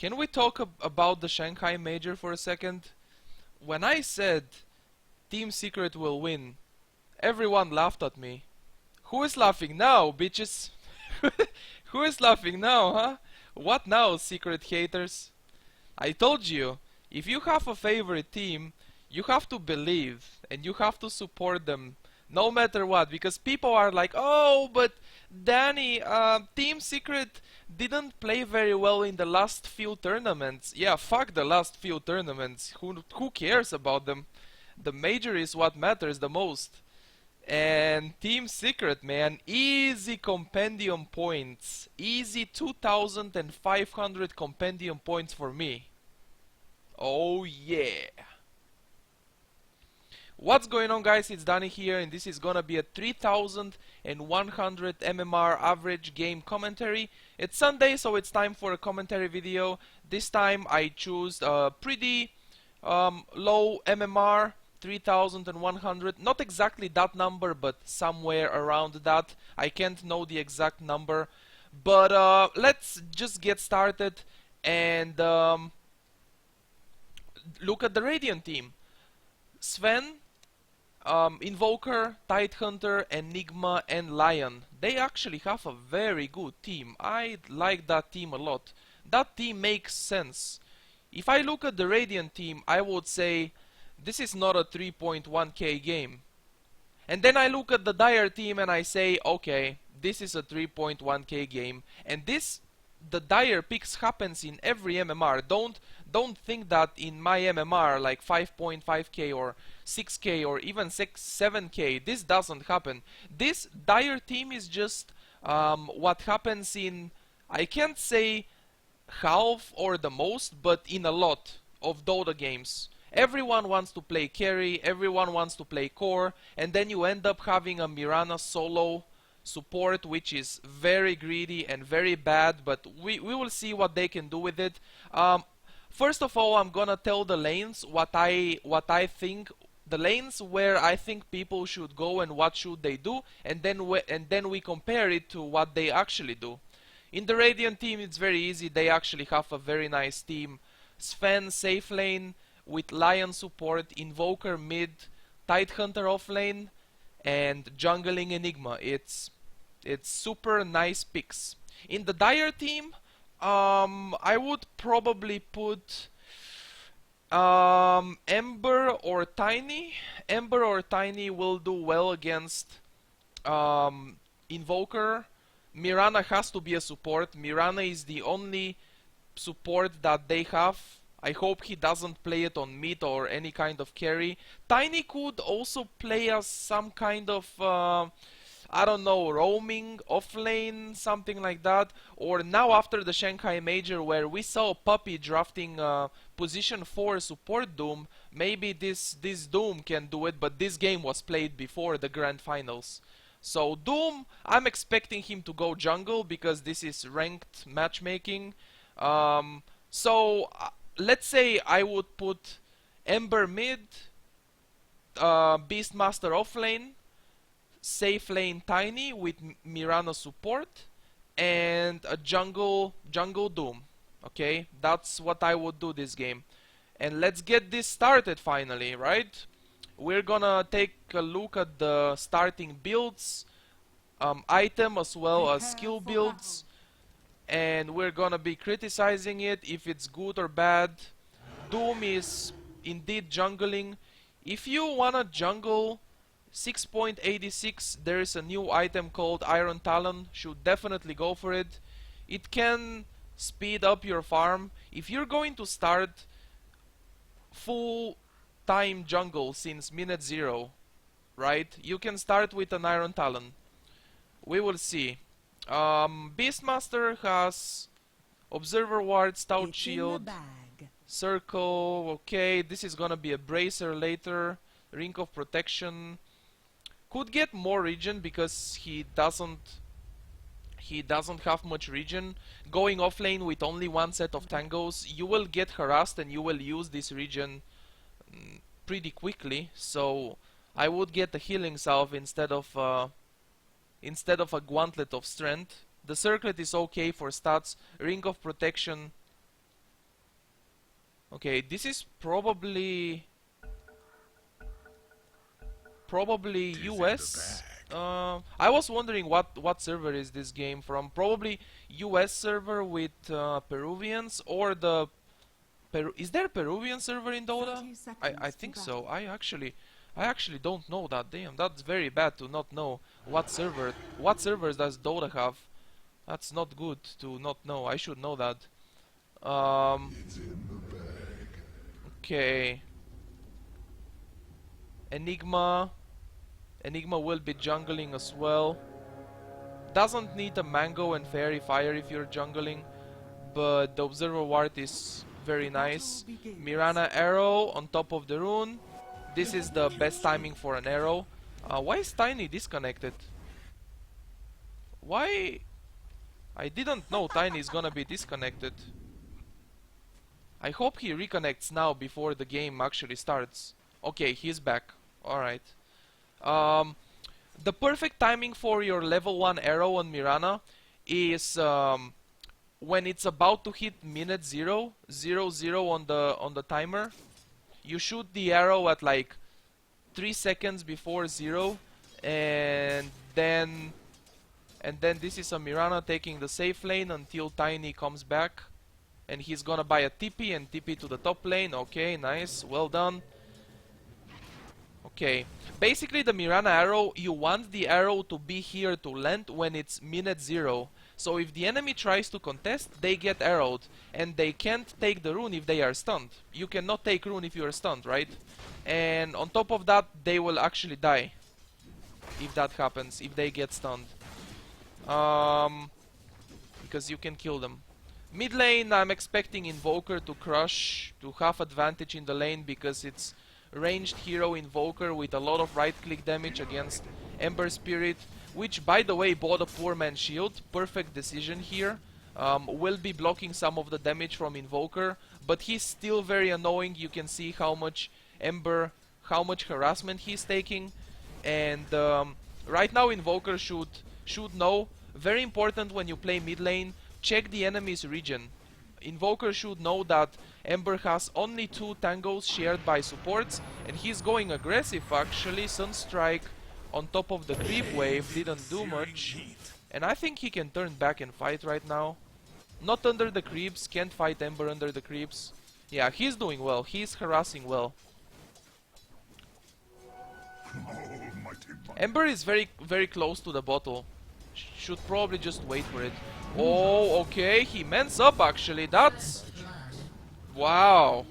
Can we talk about the Shanghai Major for a second? When I said Team Secret will win, everyone laughed at me. Who is laughing now, bitches? Who is laughing now, huh? What now, Secret haters? I told you, if you have a favorite team, you have to believe and you have to support them no matter what, because people are like, oh, but Danny, Team Secret didn't play very well in the last few tournaments. Yeah, fuck the last few tournaments. Who cares about them? The major is what matters the most. And Team Secret, man, easy compendium points. Easy 2,500 compendium points for me. Oh yeah. What's going on, guys? It's Danny here, and this is gonna be a 3,100 MMR average game commentary. It's Sunday, so it's time for a commentary video. This time I choose a pretty low MMR, 3,100. Not exactly that number, but somewhere around that. I can't know the exact number. But let's just get started and look at the Radiant team. Sven, Invoker, Tidehunter, Enigma, and Lion. They actually have a very good team. I like that team a lot. That team makes sense. If I look at the Radiant team, I would say this is not a 3.1k game. And then I look at the Dire team and I say, okay, this is a 3.1k game. And the Dire picks happens in every MMR. Don't think that in my MMR like 5.5k or 6k or even 7k, this doesn't happen. This Dire team is just what happens in, I can't say half or the most, but in a lot of Dota games. Everyone wants to play carry, everyone wants to play core, and then you end up having a Mirana solo support, which is very greedy and very bad, but we will see what they can do with it. First of all, I'm gonna tell the lanes what I think, the lanes where I think people should go and what should they do, and then we compare it to what they actually do. In the Radiant team, it's very easy. They actually have a very nice team. Sven safe lane with Lion support, Invoker mid, Tidehunter off lane, and jungling Enigma. It's super nice picks. In the Dire team, I would probably put Ember or Tiny. Ember or Tiny will do well against Invoker. Mirana has to be a support. Mirana is the only support that they have. I hope he doesn't play it on mid or any kind of carry. Tiny could also play as some kind of I don't know, roaming off lane, something like that. Or now after the Shanghai Major, where we saw Puppy drafting position 4 support Doom, maybe this Doom can do it, but this game was played before the Grand Finals. So Doom, I'm expecting him to go jungle because this is ranked matchmaking. Let's say I would put Ember mid, Beastmaster off lane, safe lane Tiny with Mirana support, and a jungle Doom. Okay, that's what I would do this game. And let's get this started finally, right? We're gonna take a look at the starting builds, item as well as skill builds, and we're gonna be criticizing it if it's good or bad. Doom is indeed jungling. If you wanna jungle 6.86, there is a new item called Iron Talon. Should definitely go for it. It can speed up your farm. If you're going to start full time jungle since minute 0, right? You can start with an Iron Talon. We will see. Beastmaster has Observer Ward, Stout Shield, Circle. Okay, this is gonna be a Bracer later. Ring of Protection. Could get more regen because he doesn't have much regen. Going off lane with only one set of tangos, you will get harassed and you will use this regen pretty quickly. So I would get a healing salve instead of a Gauntlet of Strength. The Circlet is okay for stats. Ring of Protection Okay, this is probably US. I was wondering what server is this game from. Probably US server with Peruvians, or the is there a Peruvian server in Dota? I think so. I actually don't know that. Damn, that's very bad to not know what servers does Dota have. That's not good to not know. I should know that. Okay. Enigma. Enigma will be jungling as well. Doesn't need a mango and fairy fire if you're jungling, but the observer ward is very nice. Mirana arrow on top of the rune. This is the best timing for an arrow. Why is Tiny disconnected? Why? I didn't know Tiny is gonna be disconnected. I hope he reconnects now before the game actually starts. Okay, he's back. Alright. The perfect timing for your level 1 arrow on Mirana is when it's about to hit minute 0 on the timer. You shoot the arrow at like 3 seconds before 0, and then this is a Mirana taking the safe lane until Tiny comes back, and he's gonna buy a TP and TP to the top lane. Okay, nice, well done. Okay, basically the Mirana arrow, you want the arrow to be here to land when it's minute 0. So if the enemy tries to contest, they get arrowed, and they can't take the rune if they are stunned. You cannot take rune if you are stunned, right? And on top of that, they will actually die if that happens, if they get stunned. Because you can kill them. Mid lane, I'm expecting Invoker to crush, to have advantage in the lane, because it's ranged hero Invoker with a lot of right click damage against Ember Spirit, which by the way bought a poor man's shield. Perfect decision here. Will be blocking some of the damage from Invoker, but he's still very annoying. You can see how much how much harassment he's taking, and right now Invoker should know. Very important when you play mid lane, check the enemy's region. Invoker should know that Ember has only 2 tangos shared by supports, and he's going aggressive actually. Sunstrike on top of the creep wave didn't do much, and I think he can turn back and fight right now. Not under the creeps, can't fight Ember under the creeps. Yeah, he's doing well, he's harassing well. Ember is very close to the bottle. Should probably just wait for it. Oh, okay, he mans up actually. That's... wow.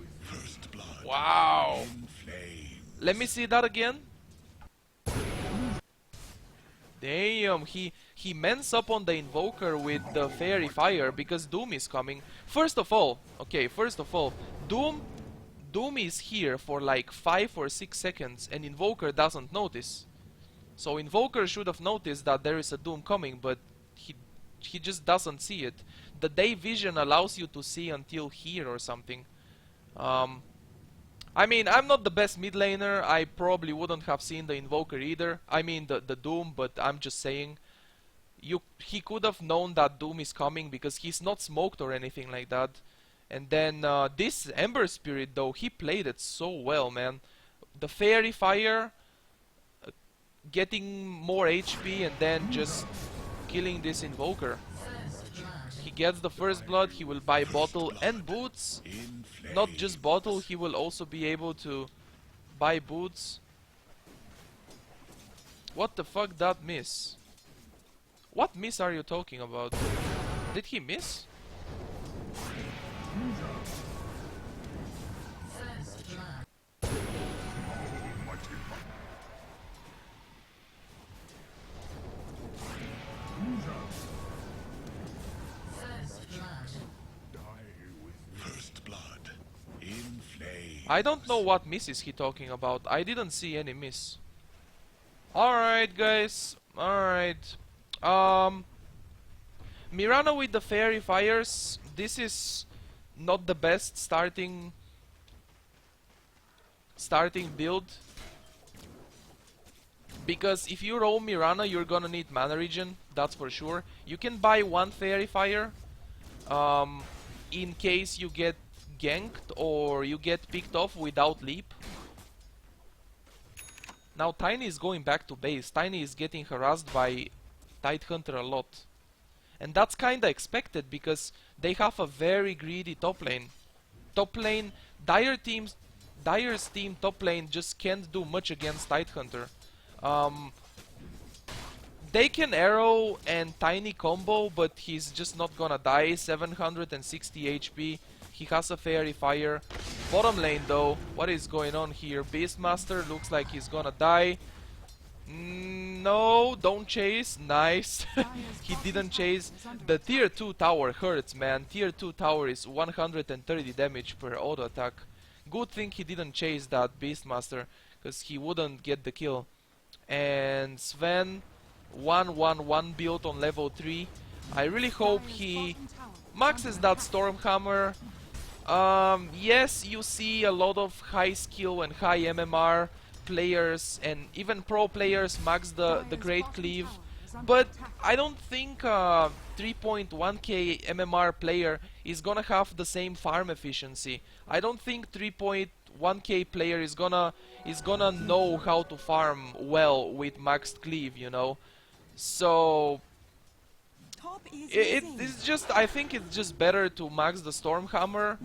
Wow. Let me see that again. Damn, he mans up on the Invoker with the Fairy Fire because Doom is coming. First of all, Doom is here for like 5 or 6 seconds and Invoker doesn't notice. So Invoker should have noticed that there is a Doom coming, but he just doesn't see it. The day vision allows you to see until here or something. I mean, I'm not the best mid laner. I probably wouldn't have seen the Invoker either. I mean the Doom, but I'm just saying. He could have known that Doom is coming because he's not smoked or anything like that. And then this Ember Spirit though, he played it so well, man. The Fairy Fire, getting more HP and then just killing this Invoker. He gets the first blood, he will buy bottle and boots. Not just bottle, he will also be able to buy boots. What the fuck, that miss? What miss are you talking about? Did he miss? I don't know what miss is he talking about. I didn't see any miss. Alright guys, alright. Mirana with the Fairy Fires. This is not the best starting build. Because if you roam Mirana, you're gonna need mana regen, that's for sure. You can buy 1 Fairy Fire in case you get ganked or you get picked off without leap. Now Tiny is going back to base. Tiny is getting harassed by Tidehunter a lot. And that's kinda expected because they have a very greedy top lane. Top lane, Dire's team top lane just can't do much against Tidehunter. They can arrow and Tiny combo, but he's just not gonna die. 760 HP. He has a fairy fire. Bottom lane though, what is going on here? Beastmaster looks like he's gonna die. No, don't chase. Nice. He didn't chase. The tier 2 tower hurts, man. Tier 2 tower is 130 damage per auto attack. Good thing he didn't chase that Beastmaster, because he wouldn't get the kill. And Sven, 1-1-1 build on level 3. I really hope he maxes that Stormhammer. Yes, you see a lot of high skill and high MMR players and even pro players max the Great Cleave, but I don't think 3.1k MMR player is gonna have the same farm efficiency. I don't think 3.1k player is gonna know how to farm well with maxed cleave, you know. So it's just, I think it's just better to max the Stormhammer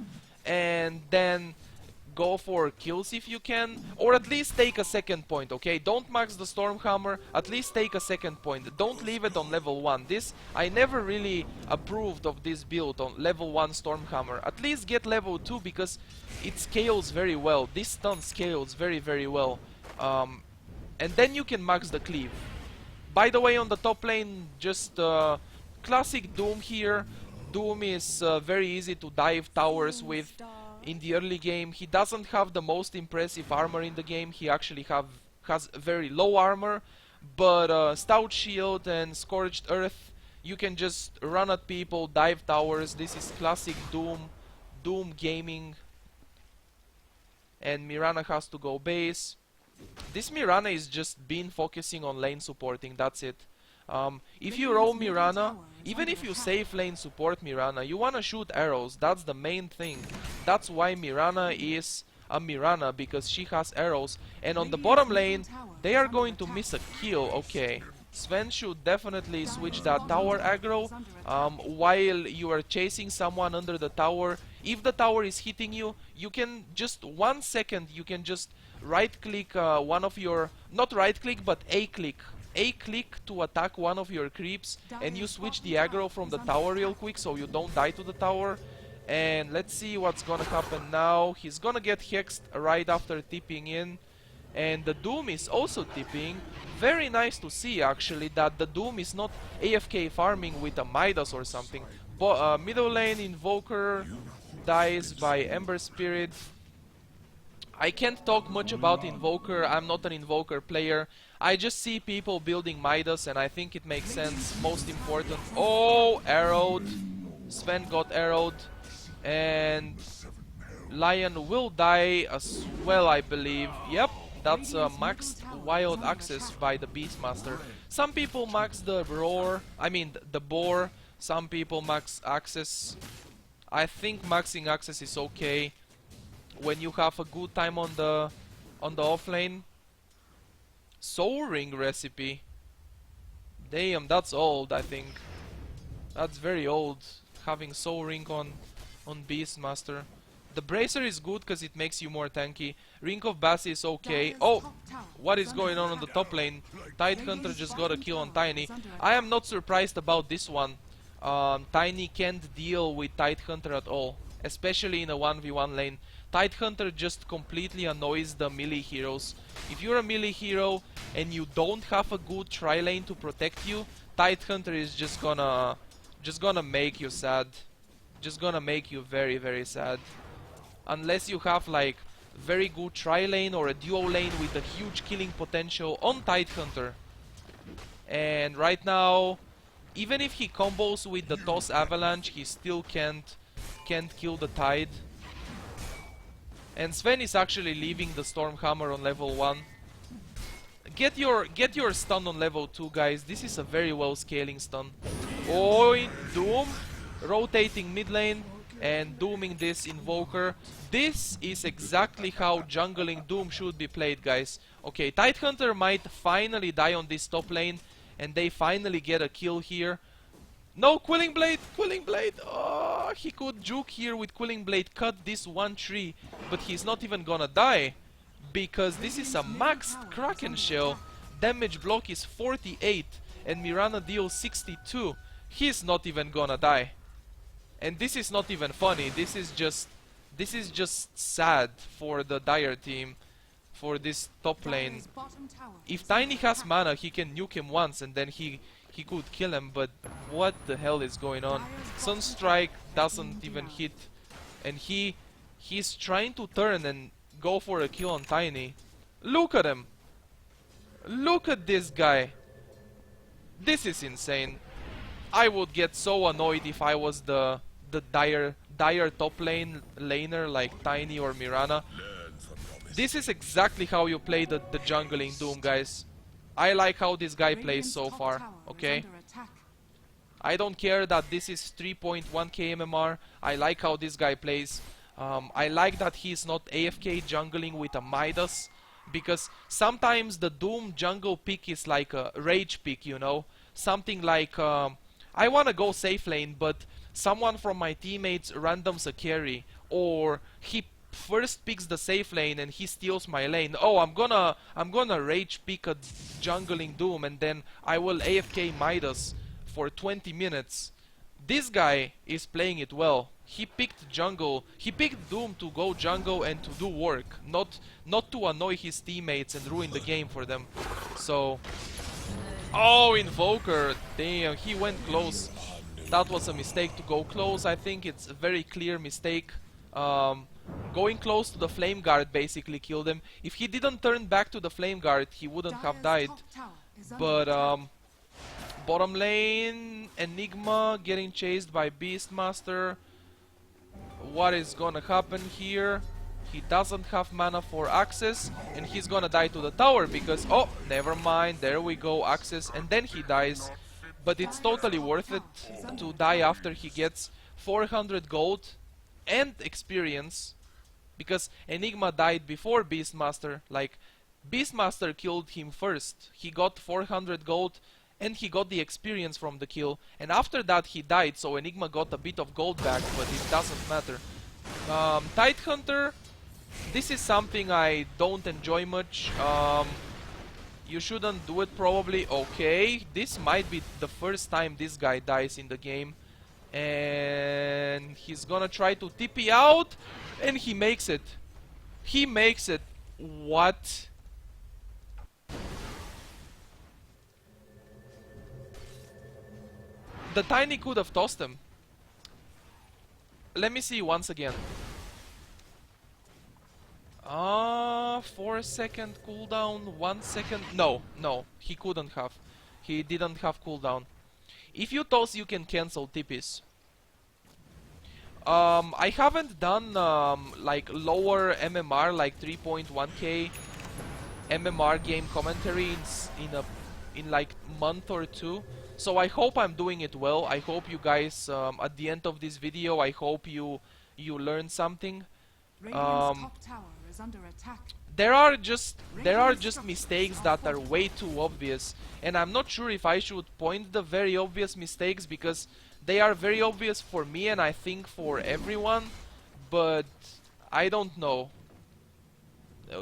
and then go for kills if you can, or at least take a second point, okay? Don't max the Stormhammer, at least take a second point. Don't leave it on level 1. This, I never really approved of this build on level 1 Stormhammer. At least get level 2 because it scales very well. This stun scales very, very well. And then you can max the cleave. By the way, on the top lane, just classic Doom here. Doom is very easy to dive towers with. In the early game, he doesn't have the most impressive armor in the game. He actually has very low armor, but Stout Shield and Scorched Earth, you can just run at people, dive towers. This is classic Doom gaming. And Mirana has to go base. This Mirana is just been focusing on lane supporting, that's it. If you roll Mirana, even if you safe lane support Mirana, you wanna shoot arrows, that's the main thing. That's why Mirana is a Mirana, because she has arrows. And on the bottom lane, they are going to miss a kill, okay. Sven should definitely switch that tower aggro while you are chasing someone under the tower. If the tower is hitting you, you can just 1 second, you can just right click one of your, not right click, but A click to attack one of your creeps, and you switch the aggro from the tower real quick so you don't die to the tower. And let's see what's gonna happen now. He's gonna get hexed right after tipping in, and the Doom is also tipping. Very nice to see actually that the Doom is not AFK farming with a Midas or something. Middle lane Invoker dies by Ember Spirit. I can't talk much about Invoker, I'm not an Invoker player. I just see people building Midas and I think it makes sense. Most important... Oh, arrowed. Sven got arrowed. And Lion will die as well, I believe. Yep, that's a maxed wild access by the Beastmaster. Some people max the roar, I mean the boar. Some people max access. I think maxing access is okay when you have a good time on the offlane. Soul Ring recipe. Damn, that's old, I think. That's very old, having Soul Ring on Beastmaster. The Bracer is good because it makes you more tanky. Ring of Bass is okay. Oh, what is going on the top lane? Tidehunter just got a kill on Tiny. I am not surprised about this one. Tiny can't deal with Tidehunter at all, especially in a 1v1 lane. Tidehunter just completely annoys the melee heroes. If you're a melee hero and you don't have a good tri-lane to protect you, Tidehunter is just gonna make you sad. Just gonna make you very, very sad. Unless you have like very good tri-lane or a duo lane with a huge killing potential on Tidehunter. And right now, even if he combos with the Toss Avalanche, he still can't kill the Tide. And Sven is actually leaving the Stormhammer on level 1. Get your stun on level 2, guys. This is a very well scaling stun. Oh, Doom rotating mid lane. and dooming this Invoker. This is exactly how jungling Doom should be played, guys. Okay, Tidehunter might finally die on this top lane, and they finally get a kill here. No, Quelling Blade! Quelling Blade! Oh, he could juke here with Quelling Blade, cut this one tree, but he's not even gonna die, because this is a maxed Kraken Shell. Damage block is 48, and Mirana deals 62. He's not even gonna die. And this is not even funny, this is just sad for the Dire team, for this top lane. If Tiny has mana, he can nuke him once and then he could kill him, but what the hell is going on? Sunstrike doesn't even hit, and he's trying to turn and go for a kill on Tiny. Look at him! Look at this guy! This is insane. I would get so annoyed if I was the dire top laner like Tiny or Mirana. This is exactly how you play the jungling Doom, guys. I like how this guy plays so far, okay? I don't care that this is 3.1k MMR. I like how this guy plays. I like that he's not AFK jungling with a Midas, because sometimes the Doom jungle pick is like a rage pick, you know? Something like, I wanna go safe lane, but someone from my teammates randoms a carry, or he first picks the safe lane and he steals my lane. Oh, I'm gonna rage pick a jungling Doom and then I will AFK Midas for 20 minutes. This guy is playing it well. He picked jungle. He picked Doom to go jungle and to do work, not to annoy his teammates and ruin the game for them. So, oh, Invoker, damn, he went close. That was a mistake to go close. I think it's a very clear mistake. Going close to the Flame Guard basically killed him. If he didn't turn back to the Flame Guard, he wouldn't have died. But bottom lane, Enigma getting chased by Beastmaster. What is gonna happen here? He doesn't have mana for access, and he's gonna die to the tower because, oh, never mind, there we go, access, and then he dies. But it's totally worth it to die after he gets 400 gold and experience, because Enigma died before Beastmaster. Like, Beastmaster killed him first. He got 400 gold and he got the experience from the kill, and after that he died, so Enigma got a bit of gold back, but it doesn't matter. Tidehunter, this is something I don't enjoy much. You shouldn't do it probably. Okay, this might be the first time this guy dies in the game. And he's gonna try to TP out, and he makes it. He makes it. What? The Tiny could have tossed him. Let me see once again. 4-second cooldown, 1 second. No, he couldn't have. He didn't have cooldown. If you toss, you can cancel TPs. I haven't done like lower MMR, like 3.1k MMR game commentary in like month or two. So I hope I'm doing it well. I hope you guys at the end of this video, I hope you learn something. There are just mistakes that are way too obvious, and I'm not sure if I should point the very obvious mistakes, because they are very obvious for me and I think for everyone, but I don't know.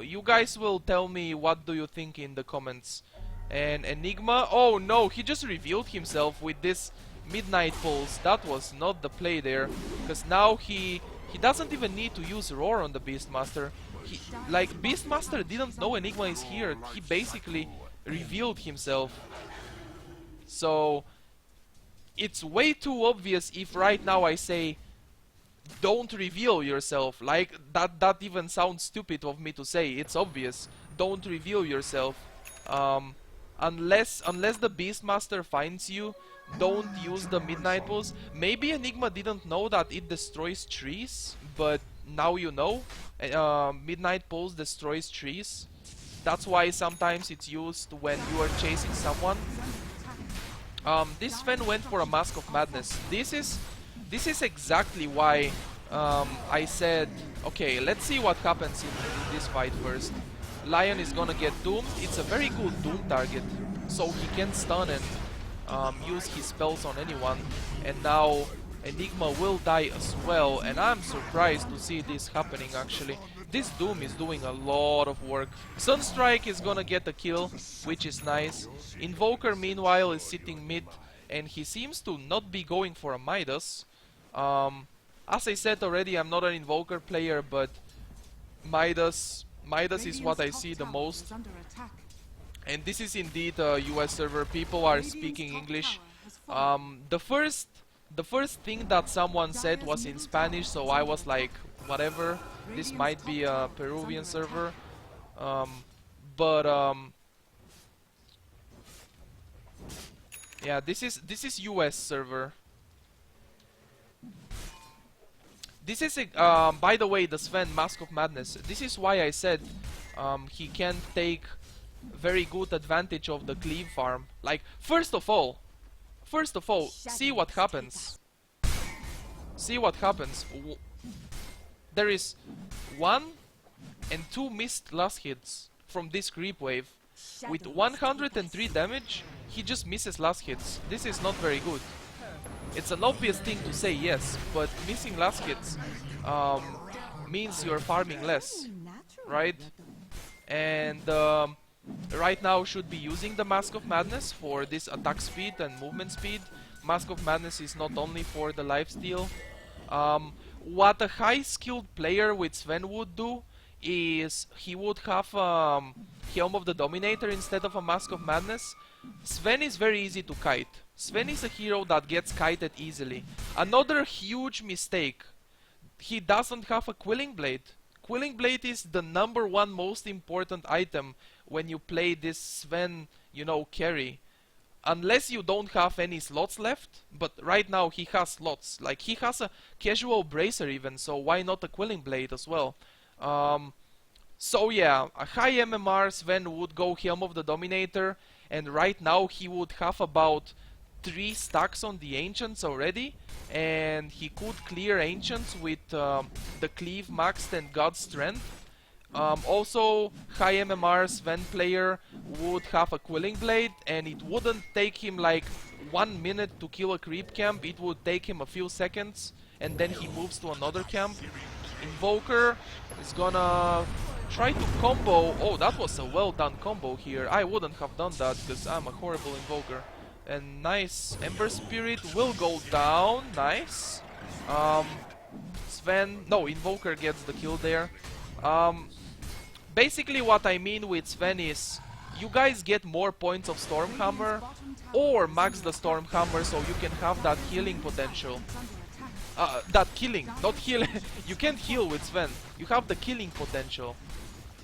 You guys will tell me what do you think in the comments. And Enigma, oh no, he just revealed himself with this Midnight Pulse. That was not the play there, because now he doesn't even need to use Roar on the Beastmaster. Like, Beastmaster didn't know Enigma is here. He basically revealed himself. So it's way too obvious if right now I say don't reveal yourself. Like, that even sounds stupid of me to say. It's obvious. Don't reveal yourself. Unless the Beastmaster finds you, don't use the Midnight Pulse. Maybe Enigma didn't know that it destroys trees, but now you know. Midnight Pulse destroys trees. That's why sometimes it's used when you are chasing someone. This Sven went for a Mask of Madness. This is exactly why I said, okay, let's see what happens in this fight first. Lion is gonna get doomed. It's a very good doom target, so he can stun and use his spells on anyone. And now Enigma will die as well, and I'm surprised to see this happening actually. This Doom is doing a lot of work. Sunstrike is gonna get a kill, which is nice. Invoker meanwhile is sitting mid, and he seems to not be going for a Midas. As I said already, I'm not an Invoker player, but Midas is what I see the most. And this is indeed a US server. People are speaking English. The first thing that someone said was in Spanish, so I was like, whatever, this might be a Peruvian server. Yeah, this is US server. This is by the way, the Sven Mask of Madness. This is why I said he can take very good advantage of the cleave farm. Like, first of all, see what happens. See what happens. There is 1 and 2 missed last hits from this creep wave. With 103 damage, he just misses last hits. This is not very good. It's an obvious thing to say, yes, but missing last hits means you're farming less, right? And right now should be using the Mask of Madness for this attack speed and movement speed. Mask of Madness is not only for the lifesteal. What a high skilled player with Sven would do is he would have Helm of the Dominator instead of a Mask of Madness. Sven is very easy to kite. Sven is a hero that gets kited easily. Another huge mistake, he doesn't have a Quilling Blade. Quilling Blade is the #1 most important item when you play this Sven, you know, carry. Unless you don't have any slots left, but right now he has slots. Like, he has a casual bracer even, so why not a Quilling Blade as well? So yeah, a high MMR Sven would go Helm of the Dominator, and right now he would have about 3 stacks on the Ancients already, and he could clear Ancients with the Cleave maxed and God Strength. Also, high MMR Sven player would have a Quilling Blade, and it wouldn't take him like 1 minute to kill a creep camp. It would take him a few seconds, and then he moves to another camp. Invoker is gonna try to combo. Oh, that was a well done combo here. I wouldn't have done that because I'm a horrible Invoker. And nice, Ember Spirit will go down. Nice. Invoker gets the kill there. Basically what I mean with Sven is you guys get more points of Stormhammer or max the Stormhammer so you can have that healing potential. That killing, not heal. You can't heal with Sven. You have the killing potential.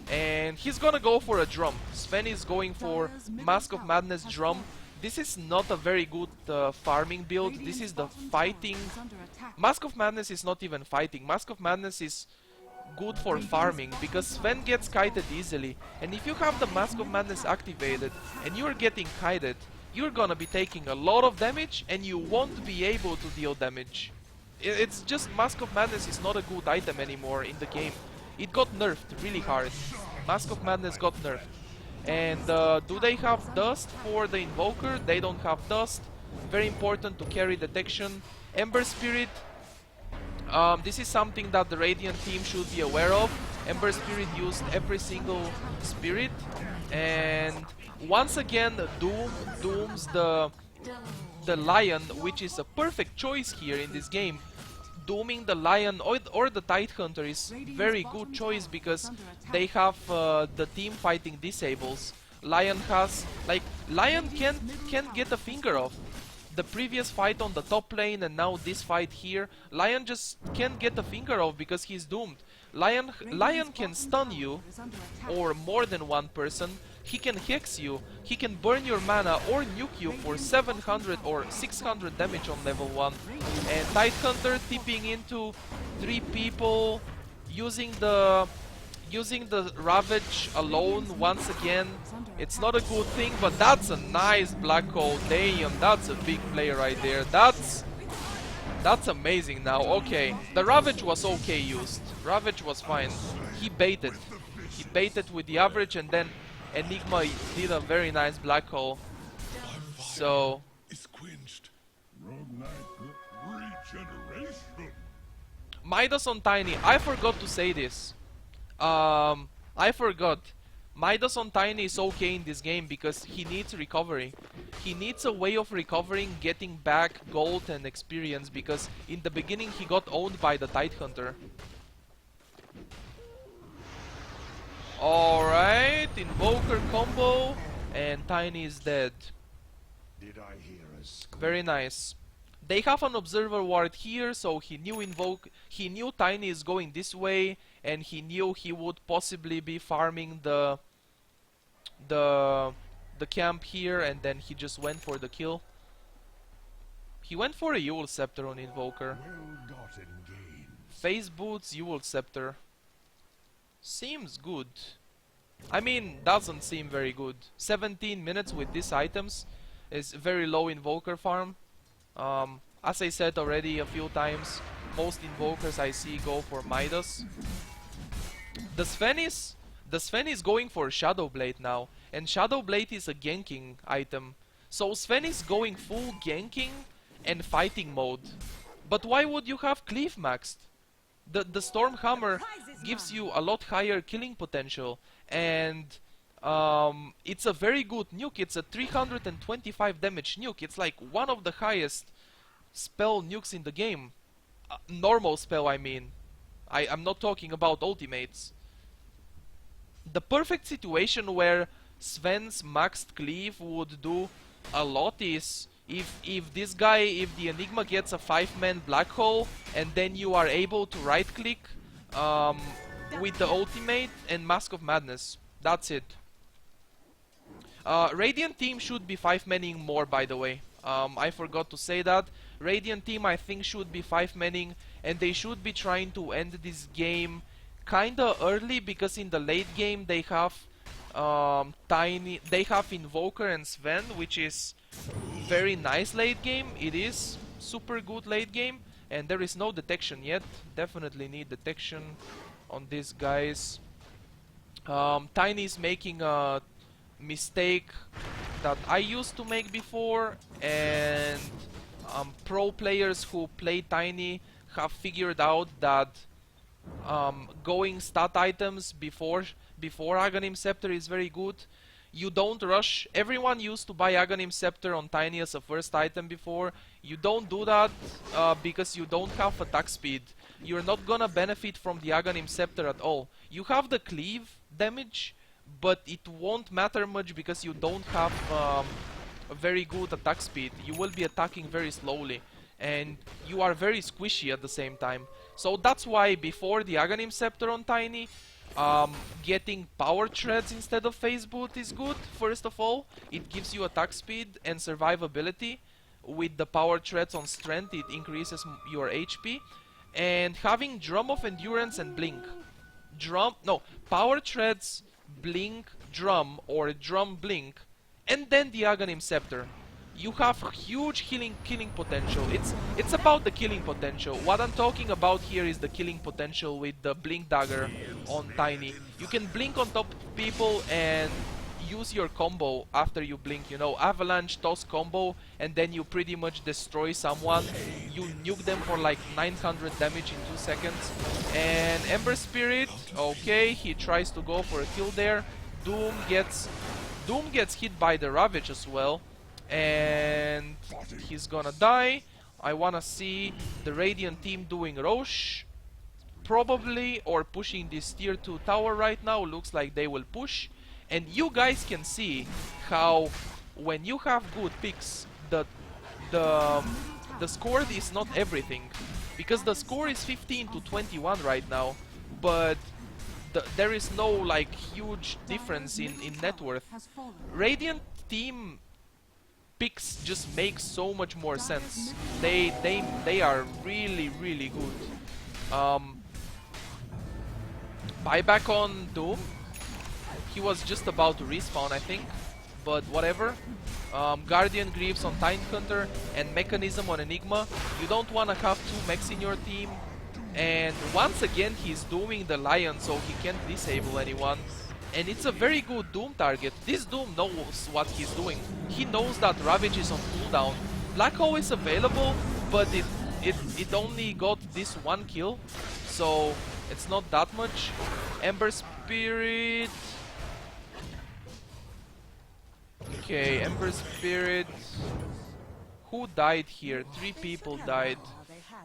And he's gonna go for a drum. Sven is going for Mask of Madness drum. This is not a very good farming build. This is the fighting. Mask of Madness is not even fighting. Mask of Madness is good for farming because Sven gets kited easily, and if you have the Mask of Madness activated and you're getting kited, you're gonna be taking a lot of damage and you won't be able to deal damage. It's just Mask of Madness is not a good item anymore in the game. It got nerfed really hard. Mask of Madness got nerfed. And do they have Dust for the Invoker? They don't have Dust. Very important to carry detection. Ember Spirit. This is something that the Radiant team should be aware of. Ember Spirit used every single spirit, and once again dooms the Lion, which is a perfect choice here in this game. Dooming the Lion or the Tidehunter is very good choice because they have the team fighting disables. Lion can't get a finger off. The previous fight on the top lane and now this fight here, Lion just can't get a finger off because he's doomed. Lion can stun you, or more than one person. He can hex you, he can burn your mana or nuke you for 700 or 600 damage on level 1. And Tidehunter tipping into 3 people, using the Ravage alone once again. It's not a good thing, but that's a nice black hole. Damn, that's a big play right there. That's amazing now. Okay, the Ravage was okay used. Ravage was fine. He baited. He baited with the average, and then Enigma did a very nice black hole. So Is quenched. Rogue Knight regeneration. Midas on Tiny. I forgot to say this. I forgot. Midas on Tiny is okay in this game because he needs recovery. He needs a way of recovering, getting back gold and experience, because in the beginning he got owned by the Tidehunter. Alright, Invoker combo, and Tiny is dead. Did I hear a scream? Very nice. They have an observer ward here, so he knew Tiny is going this way, and he knew he would possibly be farming the camp here, and then he just went for the kill. He went for a Yule Scepter on Invoker. Well gotten gains. Phase boots, Yule Scepter. Seems good. I mean, doesn't seem very good. 17 minutes with these items is very low Invoker farm. As I said already a few times, most Invokers I see go for Midas. The Sven is going for Shadow Blade now, and Shadow Blade is a ganking item. So Sven is going full ganking and fighting mode. But why would you have Cleave maxed? The Stormhammer gives you a lot higher killing potential, and it's a very good nuke. It's a 325 damage nuke. It's like one of the highest spell nukes in the game. Normal spell, I mean. I'm not talking about ultimates. The perfect situation where Sven's maxed cleave would do a lot is if the Enigma gets a 5-man black hole, and then you are able to right click with the ultimate and Mask of Madness. That's it. Radiant team should be 5-manning more, by the way. I forgot to say that. Radiant team, I think, should be 5-manning, and they should be trying to end this game kinda early, because in the late game they have Invoker and Sven, which is very nice late game. It is super good late game, and there is no detection yet. Definitely need detection on these guys. Tiny is making a mistake that I used to make before, and pro players who play Tiny have figured out that going stat items before Aghanim Scepter is very good. You don't rush. Everyone used to buy Aghanim Scepter on Tiny as a first item before. You don't do that because you don't have attack speed. You're not gonna benefit from the Aghanim Scepter at all. You have the cleave damage, but it won't matter much because you don't have a very good attack speed. You will be attacking very slowly, and you are very squishy at the same time. So that's why before the Aghanim Scepter on Tiny, getting power treads instead of phase boot is good. First of all, it gives you attack speed and survivability. With the power treads on strength, it increases your HP. And having Drum of Endurance and Blink. Power treads, Blink, Drum, or Drum, Blink, and then the Aghanim Scepter. You have huge killing potential. It's about the killing potential. What I'm talking about here is the killing potential with the Blink Dagger on Tiny. You can blink on top of people and use your combo after you blink, you know, avalanche toss combo, and then you pretty much destroy someone. You nuke them for like 900 damage in 2 seconds. And Ember Spirit, okay, he tries to go for a kill there. Doom gets hit by the Ravage as well, and he's gonna die. I wanna see the Radiant team doing Roche, probably, or pushing this tier 2 tower right now. Looks like they will push. And you guys can see how when you have good picks, the score is not everything, because the score is 15 to 21 right now, but there is no like huge difference in net worth. Radiant team picks just make so much more sense. They are really good. Buyback on Doom. He was just about to respawn, I think, but whatever. Guardian Greaves on Tidehunter and Mechanism on Enigma. You don't want to have two mechs in your team. And once again he's doing the Lion, so he can't disable anyone. And it's a very good Doom target. This Doom knows what he's doing. He knows that Ravage is on cooldown. Black Hole is available, but it only got this one kill, so it's not that much. Ember Spirit. Okay, Ember Spirit. Who died here? 3 people died.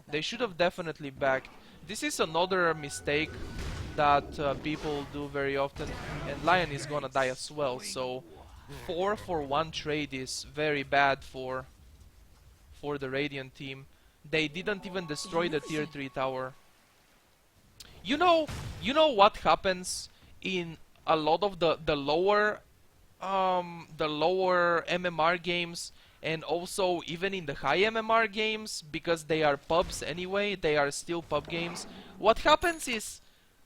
They should have definitely backed. This is another mistake that people do very often, and Lion is gonna die as well, so 4 for 1 trade is very bad for the Radiant team. They didn't even destroy the tier 3 tower. You know what happens in a lot of the lower MMR games, and also even in the high MMR games, because they are pubs anyway, they are still pub games. What happens is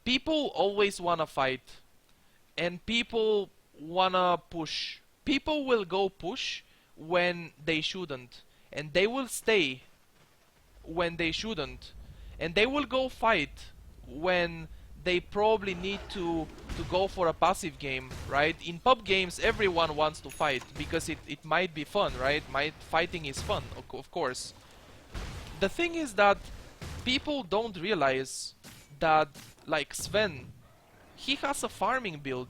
people always wanna fight, and people wanna push. People will go push when they shouldn't, and they will stay when they shouldn't, and they will go fight when they probably need to go for a passive game, right? In pub games everyone wants to fight because it might be fun, right? Fighting is fun, of course. The thing is that people don't realize that, like Sven, he has a farming build.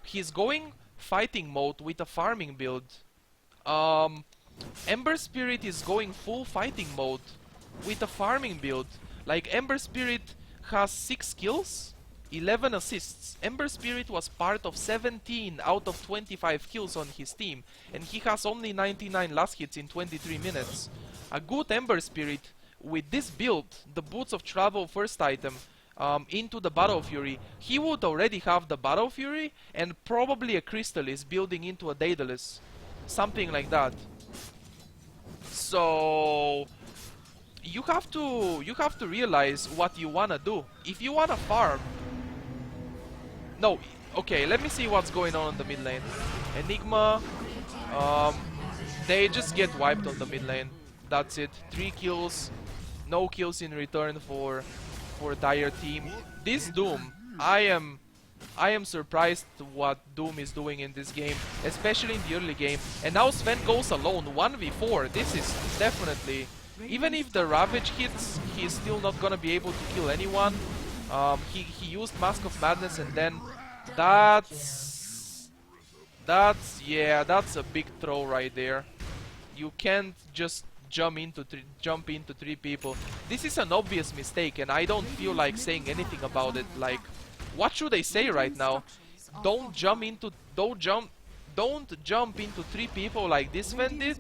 He's going fighting mode with a farming build. Ember Spirit is going full fighting mode with a farming build. Like, Ember Spirit has 6 kills, 11 assists. Ember Spirit was part of 17 out of 25 kills on his team, and he has only 99 last hits in 23 minutes. A good Ember Spirit with this build, the Boots of Travel first item, into the Battle Fury, he would already have the Battle Fury and probably a Crystallis building into a Daedalus. Something like that. So you have to realize what you wanna do. If you wanna farm, no, okay, let me see what's going on the mid lane. Enigma, they just get wiped on the mid lane. That's it. 3 kills, no kills in return for Dire team. This Doom, I am surprised what Doom is doing in this game, especially in the early game. And now Sven goes alone, 1v4. This is definitely, even if the Ravage hits, he's still not gonna be able to kill anyone. He used Mask of Madness, and then that's a big throw right there. You can't just jump into 3 people. This is an obvious mistake, and I don't feel like saying anything about it. Like, what should I say right now? Don't jump into 3 people like this Sven did.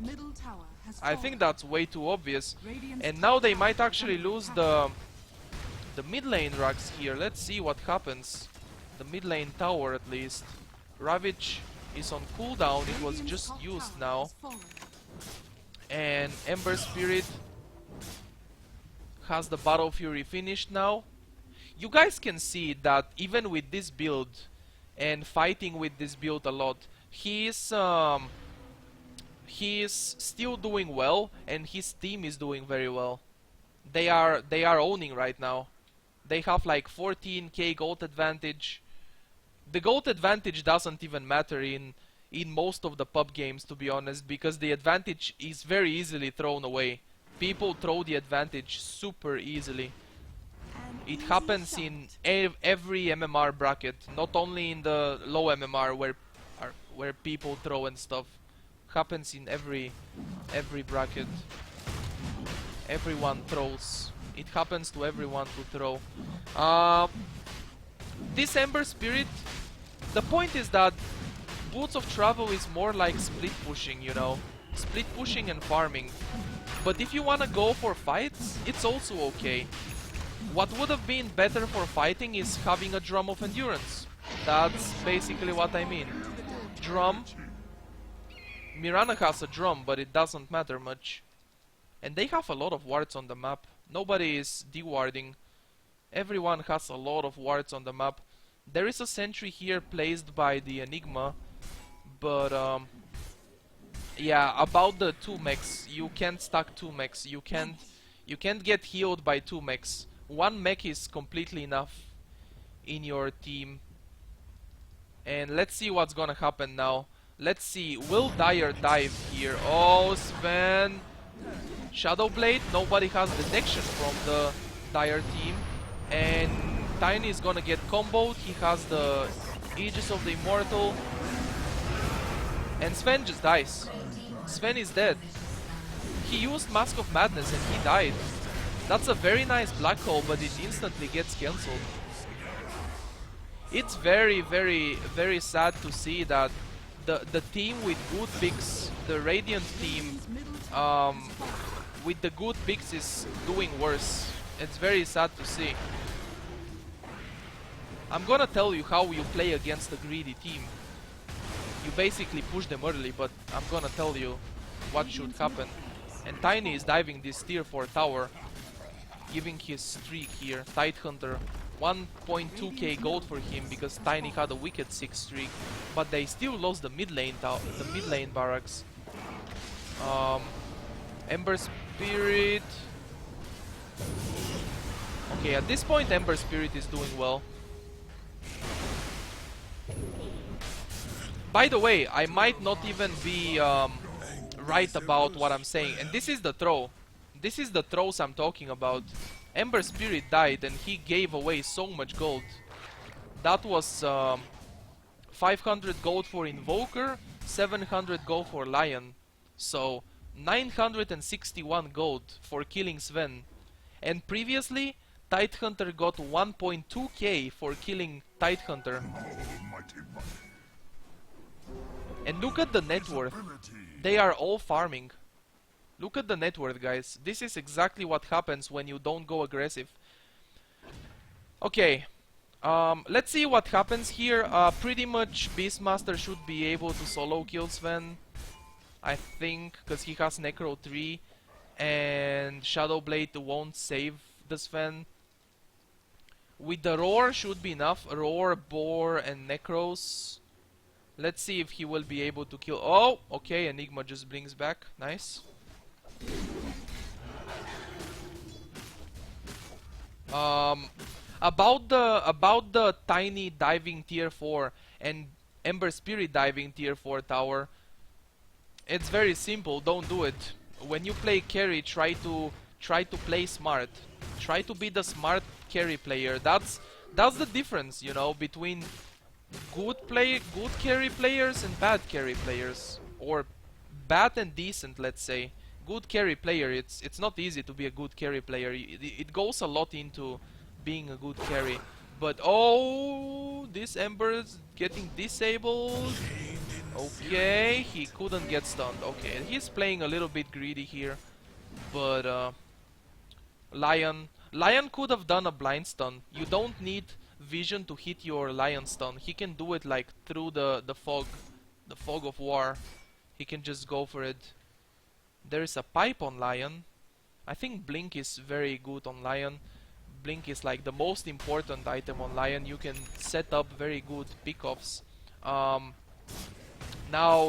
I think that's way too obvious. And now they might actually lose the mid lane rugs here. Let's see what happens. The mid lane tower, at least. Ravage is on cooldown. It was just used now. And Ember Spirit has the Battle Fury finished now. You guys can see that even with this build and fighting with this build a lot, he is still doing well, and his team is doing very well. They are owning right now. They have like 14k gold advantage. The gold advantage doesn't even matter in most of the pub games, to be honest, because the advantage is very easily thrown away. People throw the advantage super easily. It happens in every MMR bracket, not only in the low MMR where people throw and stuff. Happens in every bracket. Everyone throws. It happens to everyone to throw. This Ember Spirit, the point is that Boots of Travel is more like split pushing, you know? Split pushing and farming. But if you wanna go for fights, it's also okay. What would have been better for fighting is having a Drum of Endurance. That's basically what I mean. Drum. Mirana has a drum, but it doesn't matter much. And they have a lot of wards on the map. Nobody is dewarding. Everyone has a lot of wards on the map. There is a sentry here placed by the Enigma, but Yeah, about the 2 mechs, you can't stack 2 mechs. You can't get healed by 2 mechs. 1 mech is completely enough in your team. And let's see what's gonna happen now. Let's see, will Dire dive here? Oh, Sven! Shadow Blade, nobody has detection from the Dire team. And Tiny is gonna get comboed. He has the Aegis of the Immortal. And Sven just dies. Sven is dead. He used Mask of Madness and he died. That's a very nice black hole, but it instantly gets cancelled. It's very, very, very sad to see that the team with good picks, the Radiant team, with the good picks is doing worse. It's very sad to see. I'm gonna tell you how you play against a greedy team. You basically push them early, but I'm gonna tell you what should happen. And Tiny is diving this tier 4 tower, giving his streak here. Tidehunter, 1.2k gold for him because Tiny had a wicked 6 streak, but they still lost the mid lane barracks. Ember Spirit. Okay, at this point Ember Spirit is doing well. By the way, I might not even be right about what I'm saying, and this is the throw. This is the throws I'm talking about. Ember Spirit died and he gave away so much gold. That was 500 gold for Invoker, 700 gold for Lion. So 961 gold for killing Sven. And previously, Tidehunter got 1.2k for killing Tidehunter. And look at the net worth. They are all farming. Look at the net worth, guys. This is exactly what happens when you don't go aggressive. Okay. Let's see what happens here. Pretty much Beastmaster should be able to solo kill Sven, I think, because he has Necro 3 and Shadow Blade won't save the Sven. With the Roar should be enough. Roar, Boar and Necros. Let's see if he will be able to kill. Oh, okay, Enigma just brings back. Nice. About the Tiny diving tier 4 and Ember Spirit diving tier 4 tower, it's very simple. Don't do it. When you play carry, try to play smart. Try to be the smart carry player. That's the difference, you know, between good carry players and bad carry players, or bad and decent, let's say. Good carry player, it's not easy to be a good carry player. It goes a lot into being a good carry. But oh, this Ember is getting disabled. Okay, he couldn't get stunned. Okay, he's playing a little bit greedy here, but Lion could have done a blind stun. You don't need vision to hit your Lion stun. He can do it like through the fog of war. He can just go for it. There is a pipe on Lion. I think Blink is very good on Lion. Blink is like the most important item on Lion. You can set up very good pickoffs. Now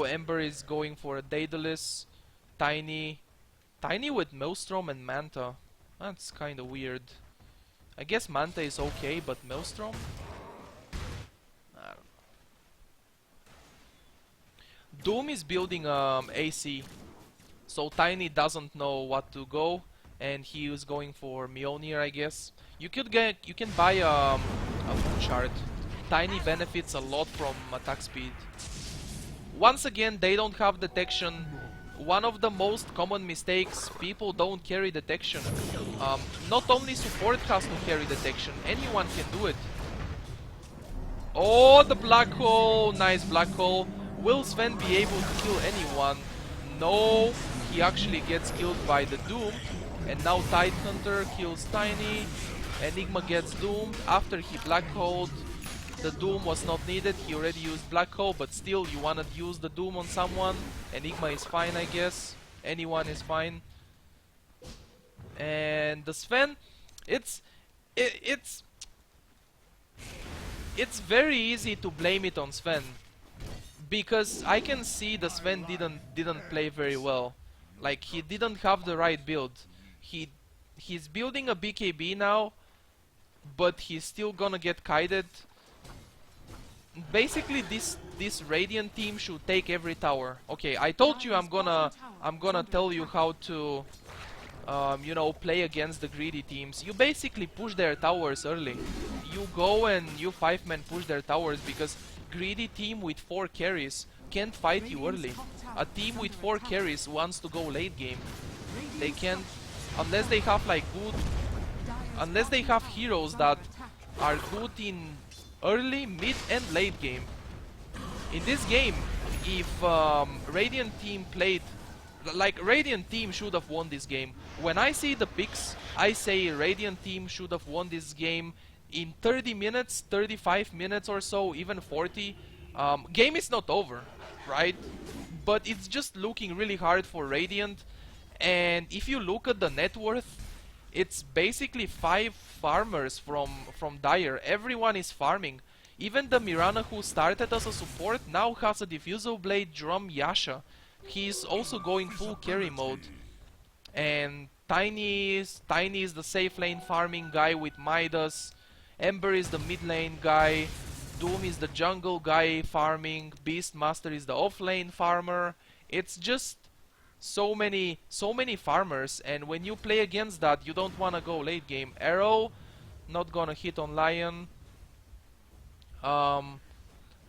Ember is going for a Daedalus. Tiny with Maelstrom and Manta. That's kinda weird. I guess Manta is okay, but Maelstrom? I don't know. Doom is building AC. So Tiny doesn't know what to go, and he is going for Mjolnir, I guess. You can buy a Moon Shard. Tiny benefits a lot from attack speed. Once again, they don't have detection. One of the most common mistakes, people don't carry detection. Not only support has to carry detection, anyone can do it. Oh, the black hole! Nice black hole. Will Sven be able to kill anyone? No, he actually gets killed by the Doom. And now Tidehunter kills Tiny. Enigma gets doomed after he black holed. The Doom was not needed, he already used Black Hole, but still you wanna use the Doom on someone. Enigma is fine, I guess. Anyone is fine. And the Sven, it's very easy to blame it on Sven. because I can see the Sven didn't play very well. Like he didn't have the right build. He he's building a BKB now, but he's still gonna get kited. Basically, this Radiant team should take every tower. Okay, I told you I'm gonna tell you how to you know, play against the greedy teams. You basically push their towers early. You go and you 5-man push their towers because greedy team with 4 carries can't fight you early. A team with 4 carries wants to go late game. They can't unless they have like unless they have heroes that are good in early, mid and late game. In this game, if Radiant team played like Radiant team should have won this game. When I see the picks, I say Radiant team should have won this game in 30 minutes, 35 minutes or so, even 40. Game is not over, right? But it's just looking really hard for Radiant. And if you look at the net worth, it's basically 5 farmers from Dire. Everyone is farming. Even the Mirana who started as a support now has a Diffusal Blade, Drum, Yasha. He's also going full carry mode. And Tiny is the safe lane farming guy with Midas. Ember is the mid lane guy. Doom is the jungle guy farming. Beastmaster is the off lane farmer. It's just so many farmers, and when you play against that, you don't wanna go late game. Arrow, not gonna hit on Lion. I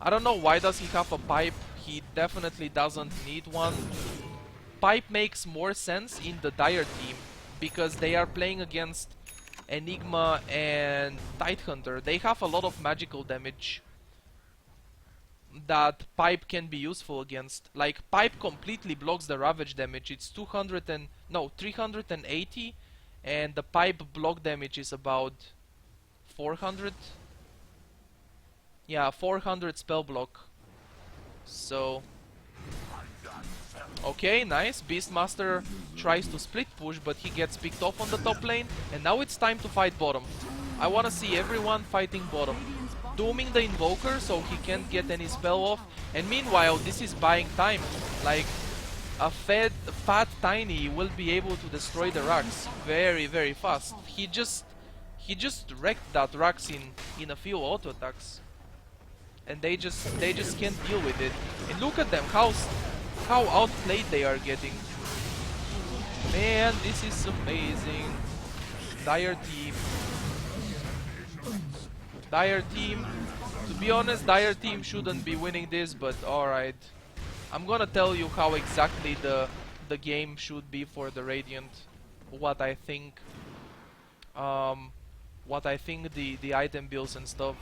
don't know why does he have a pipe. He definitely doesn't need one. Pipe makes more sense in the Dire team because they are playing against Enigma and Tidehunter. They have a lot of magical damage that Pipe can be useful against. Like Pipe completely blocks the Ravage damage. It's 380, and the Pipe block damage is about 400. Yeah, 400 spell block. So okay, nice. Beastmaster tries to split push, but he gets picked off on the top lane, and now it's time to fight bottom. I wanna see everyone fighting bottom. Dooming the Invoker so he can't get any spell off, and meanwhile this is buying time. Like a fat Tiny will be able to destroy the Rax very fast. He just wrecked that Rax in a few auto attacks, and they just can't deal with it. And look at them, how outplayed they are getting. Man, this is amazing. Dire team. Dire team. To be honest, Dire team shouldn't be winning this, but alright. I'm gonna tell you how exactly the game should be for the Radiant. What I think. What I think the item builds and stuff.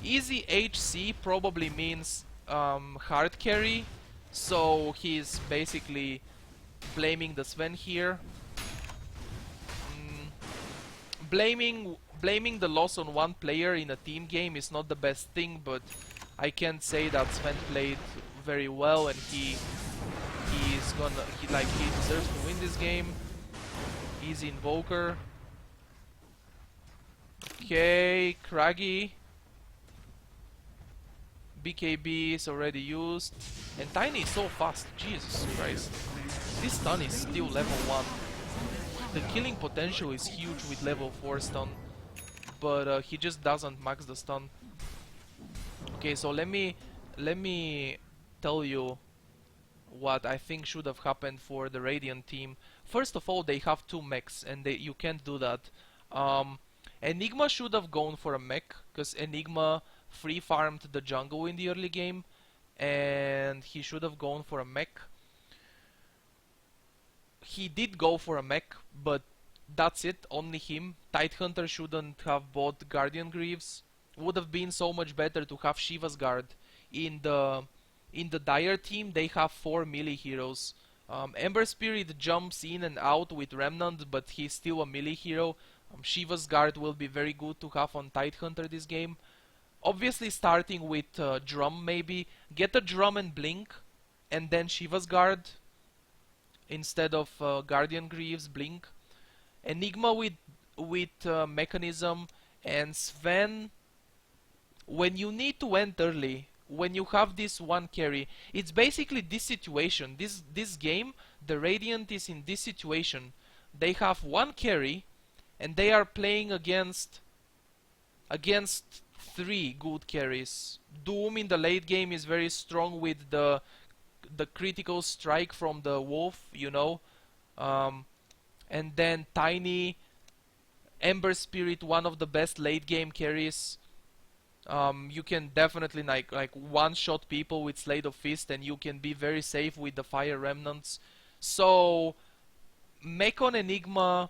Easy HC probably means hard carry. So he's basically blaming the Sven here. Blaming the loss on one player in a team game is not the best thing, but I can't say that Sven played very well, and he deserves to win this game. Easy Invoker. Okay, Craggy. BKB is already used, and Tiny is so fast. Jesus Christ, this stun is still level 1. The killing potential is huge with level 4 stun, but he just doesn't max the stun. Okay, so let me tell you what I think should have happened for the Radiant team. First of all, they have 2 mechs, and you can't do that. Enigma should have gone for a mech, because Enigma free farmed the jungle in the early game, and he should have gone for a mech. He did go for a mech, but that's it, only him. Tidehunter shouldn't have bought Guardian Greaves. Would have been so much better to have Shiva's Guard. In the Dire team, they have 4 melee heroes. Ember Spirit jumps in and out with Remnant, but he's still a melee hero. Shiva's Guard will be very good to have on Tidehunter this game. Obviously starting with Drum maybe. Get a Drum and Blink, and then Shiva's Guard instead of Guardian Greaves, Blink. Enigma with Mechanism, and Sven. When you need to end early, when you have this one carry. It's basically this situation. This game, the Radiant is in this situation. They have one carry, and they are playing against three good carries. Doom in the late game is very strong with the critical strike from the wolf, you know. And then Tiny, Ember Spirit, one of the best late game carries. You can definitely like one-shot people with Slate of Fist, and you can be very safe with the Fire Remnants. So Mekon Enigma,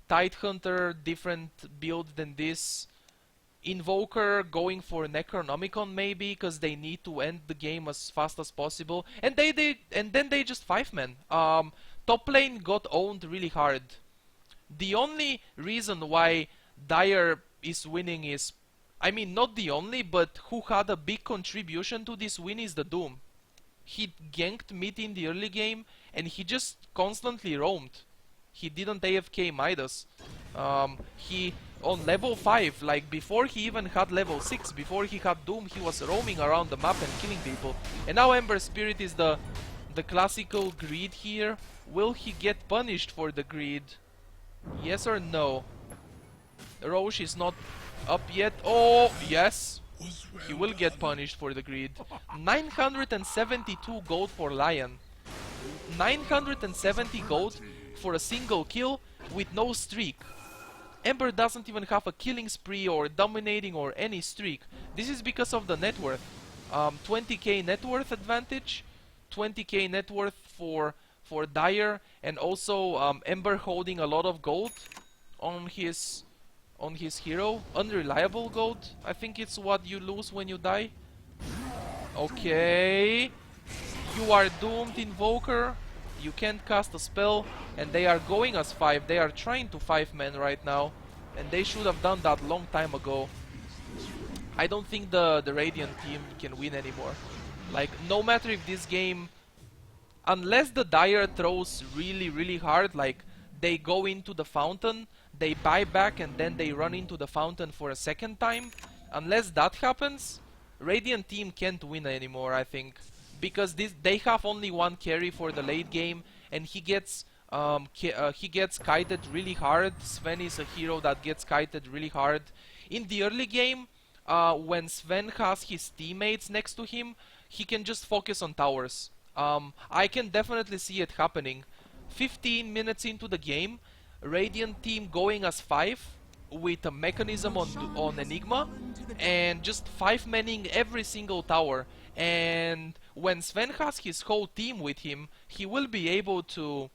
Tidehunter, different build than this. Invoker going for Necronomicon maybe, because they need to end the game as fast as possible. And then they just 5-man. Top lane got owned really hard. The only reason why Dire is winning is, I mean, not the only, but who had a big contribution to this win is the Doom. He ganked mid in the early game, and he just constantly roamed. He didn't AFK Midas. He, on level 5, like before he even had level 6, before he had Doom, he was roaming around the map and killing people. And now Ember Spirit is the classical greed here. Will he get punished for the greed? Yes or no? Roche is not up yet. Oh, yes. He will get punished for the greed. 972 gold for Lion. 970 gold for a single kill with no streak. Ember doesn't even have a killing spree or dominating or any streak. This is because of the net worth. 20k net worth advantage, 20k net worth for Dire, and also Ember holding a lot of gold on his hero. Unreliable gold, I think it's what you lose when you die. Okay, you are doomed, Invoker. You can't cast a spell, and they are going as 5. They are trying to 5-man right now, and they should have done that long time ago. I don't think the Radiant team can win anymore. Like, no matter if this game, unless the Dire throws really hard, like they go into the fountain, they buy back, and then they run into the fountain for a second time, unless that happens, Radiant team can't win anymore, I think. Because they have only one carry for the late game, and he gets kited really hard. Sven is a hero that gets kited really hard. In the early game, when Sven has his teammates next to him, he can just focus on towers. I can definitely see it happening. 15 minutes into the game, Radiant team going as 5 with a mechanism on Enigma, and just 5-manning every single tower. And when Sven has his whole team with him, he will be able to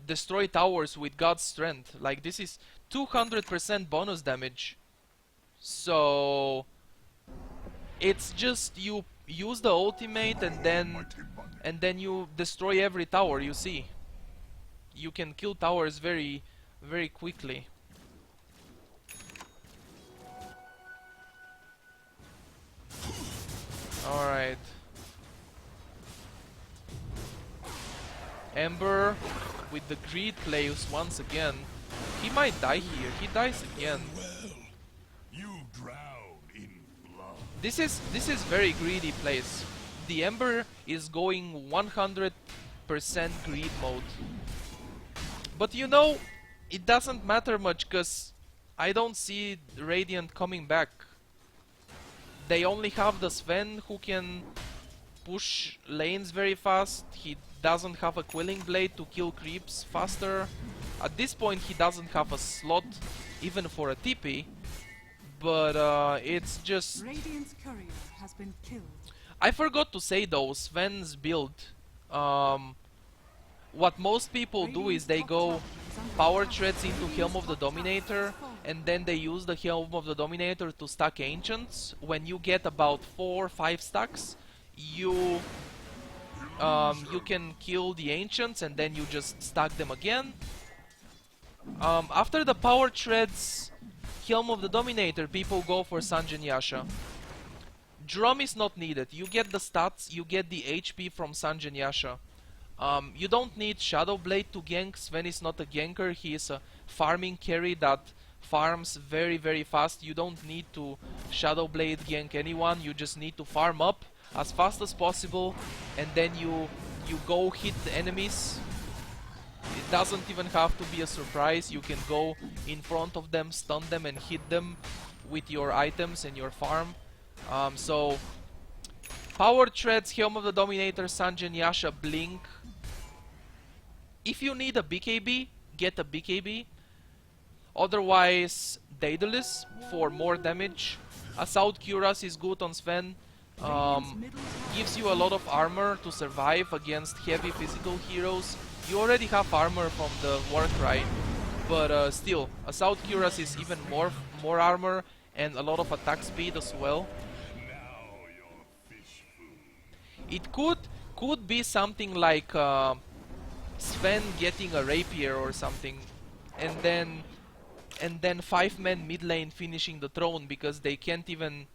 destroy towers with God's strength. Like, this is 200% bonus damage. So it's just you use the ultimate, and then you destroy every tower you see. You can kill towers very quickly. Alright. Ember with the greed plays once again. He might die here. He dies again. Well, you drown in blood. This is very greedy plays. The Ember is going 100% greed mode. But you know, it doesn't matter much, cause I don't see Radiant coming back. They only have the Sven who can push lanes very fast. He doesn't have a Quelling Blade to kill creeps faster. At this point he doesn't have a slot even for a TP. But it's just... Radiant's courier has been killed. I forgot to say though, Sven's build. What most people do is they go power treads into Helm of the Dominator, and then they use the Helm of the Dominator to stack Ancients. When you get about 4 or 5 stacks, you can kill the Ancients, and then you just stack them again. After the power treads Helm of the Dominator, people go for Sanjin Yasha. Drum is not needed. You get the stats, you get the HP from Sanjin Yasha. You don't need Shadow Blade to gank. Sven is not a ganker, he is a farming carry that farms very fast. You don't need to Shadow Blade gank anyone. You just need to farm up as fast as possible, and then you go hit the enemies. It doesn't even have to be a surprise. You can go in front of them, stun them, and hit them with your items and your farm. So Power Treads, Helm of the Dominator, Sanjin, Yasha, Blink. If you need a BKB, get a BKB. Otherwise, Daedalus for more damage. Assault Cuirass is good on Sven. Gives you a lot of armor to survive against heavy physical heroes. You already have armor from the Warcry, but still, Assault Cuirass is even more armor and a lot of attack speed as well. It could be something like Sven getting a rapier or something, and then 5-man mid lane finishing the throne, because they can't even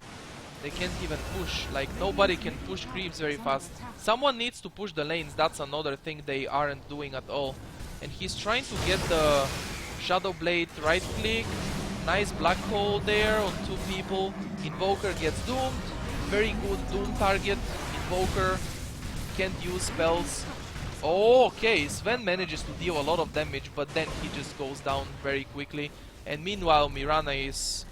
push. Like, nobody can push creeps very fast. Someone needs to push the lanes. That's another thing they aren't doing at all. And he's trying to get the Shadow Blade right click. Nice black hole there on 2 people. Invoker gets doomed. Very good doom target. Invoker can't use spells. Oh, okay, Sven manages to deal a lot of damage, but then he just goes down very quickly. And meanwhile, Mirana is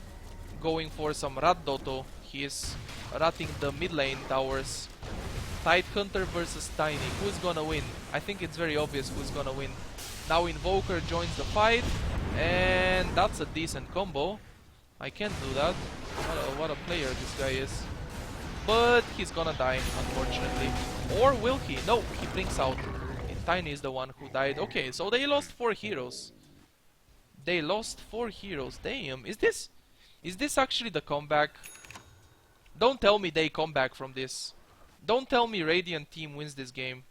going for some Rat Doto. He is ratting the mid lane towers. Tidehunter versus Tiny. Who's gonna win? I think it's very obvious who's gonna win. Now Invoker joins the fight, and that's a decent combo. I can't do that. What a player this guy is. But he's gonna die, unfortunately. Or will he? No, he blinks out. And Tiny is the one who died. Okay, so they lost 4 heroes. They lost 4 heroes. Damn, is this actually the comeback? Don't tell me they come back from this. Don't tell me Radiant team wins this game.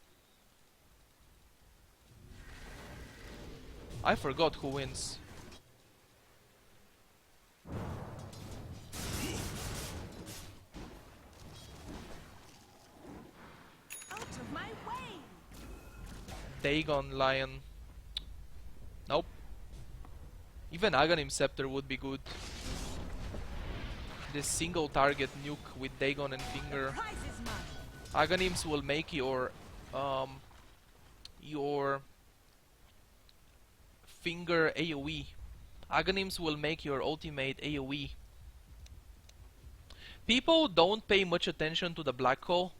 I forgot who wins. Out of my way! Dagon Lion. Nope. Even Aghanim Scepter would be good. This single target nuke with Dagon and Finger. Aghanims will make your Finger AoE. Aghanims will make your ultimate AoE. People don't pay much attention to the black hole.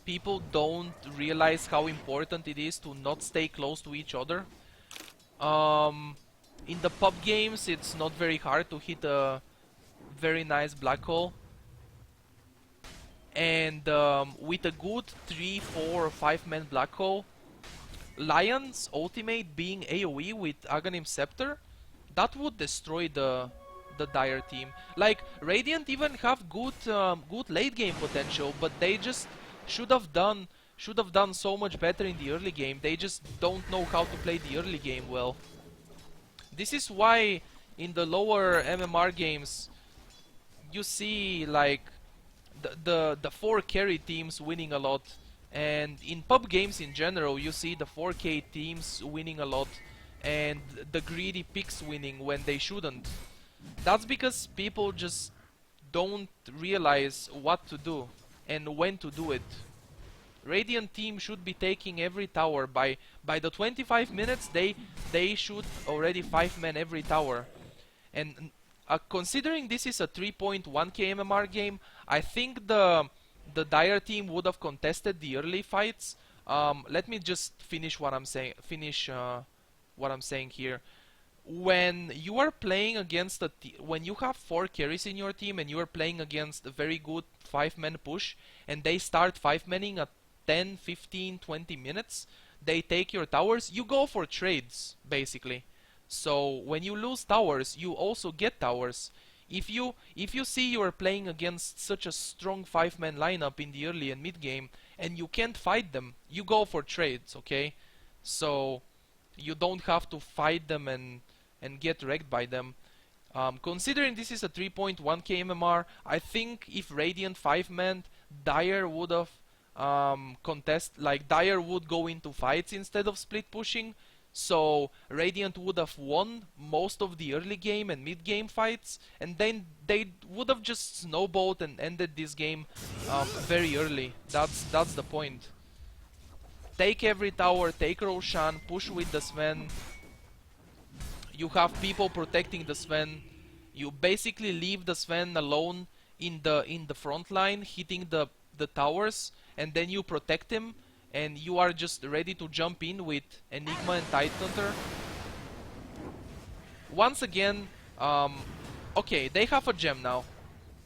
People don't realize how important it is to not stay close to each other. In the pub games, it's not very hard to hit a very nice black hole. And with a good 3, 4, or 5-man black hole, Lion's ultimate being AoE with Aghanim Scepter, that would destroy the Dire team. Like, Radiant even have good late game potential, but they just should have done so much better in the early game. They just don't know how to play the early game well. This is why in the lower MMR games you see like the 4 carry teams winning a lot, and in pub games in general you see the 4K teams winning a lot and the greedy picks winning when they shouldn't. That's because people just don't realize what to do and when to do it. Radiant team should be taking every tower. By the 25 minutes they should already 5-man every tower. And considering this is a 3.1k MMR game, I think the Dire team would have contested the early fights. Let me just finish what I'm saying. What I'm saying here. When you are playing against when you have 4 carries in your team and you are playing against a very good 5-man push, and they start 5-manning at 10, 15, 20 minutes, they take your towers, you go for trades, basically. So when you lose towers, you also get towers. If you see you are playing against such a strong 5-man lineup in the early and mid game, and you can't fight them, you go for trades, okay? So you don't have to fight them and get wrecked by them. Considering this is a 3.1k MMR, I think if Radiant 5-man, Dire would have Dire would go into fights instead of split pushing. So Radiant would have won most of the early game and mid game fights, and then they would have just snowballed and ended this game very early. That's the point. Take every tower, take Roshan, push with the Sven. You have people protecting the Sven. You basically leave the Sven alone in the front line, hitting the towers, and then you protect him, and you are just ready to jump in with Enigma and Tidehunter. Once again, okay, they have a gem now.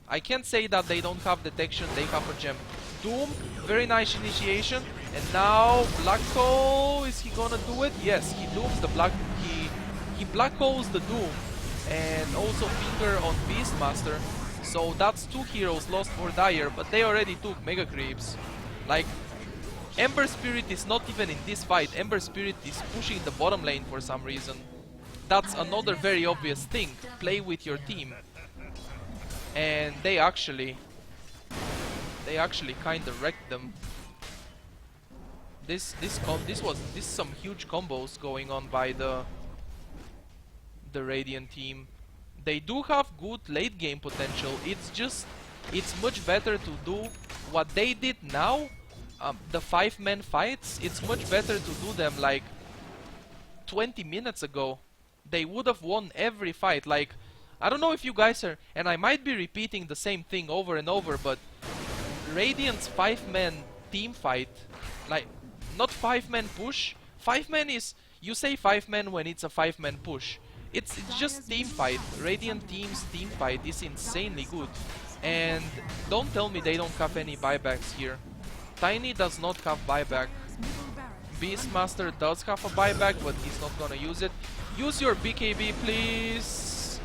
I can't say that they don't have detection, they have a gem. Doom, very nice initiation, and now Black Hole, is he gonna do it? Yes, he dooms the Black, he Black Holes the Doom, and also Finger on Beastmaster. So that's 2 heroes lost for Dire, but they already took Mega Creeps. Like, Ember Spirit is not even in this fight, Ember Spirit is pushing the bottom lane for some reason. That's another very obvious thing, play with your team. And they actually kinda wrecked them. This is some huge combos going on by the Radiant team. They do have good late game potential. It's much better to do what they did now. The 5-man fights, it's much better to do them like 20 minutes ago. They would have won every fight. Like, I don't know if you guys are, and I might be repeating the same thing over and over, but Radiant's 5-man team fight, like, not 5-man push. 5-man is, you say 5-man when it's a 5-man push. It's just team fight. Radiant team's team fight is insanely good. And don't tell me they don't have any buybacks here. Tiny does not have buyback. Beastmaster does have a buyback, but he's not gonna use it. Use your BKB, please.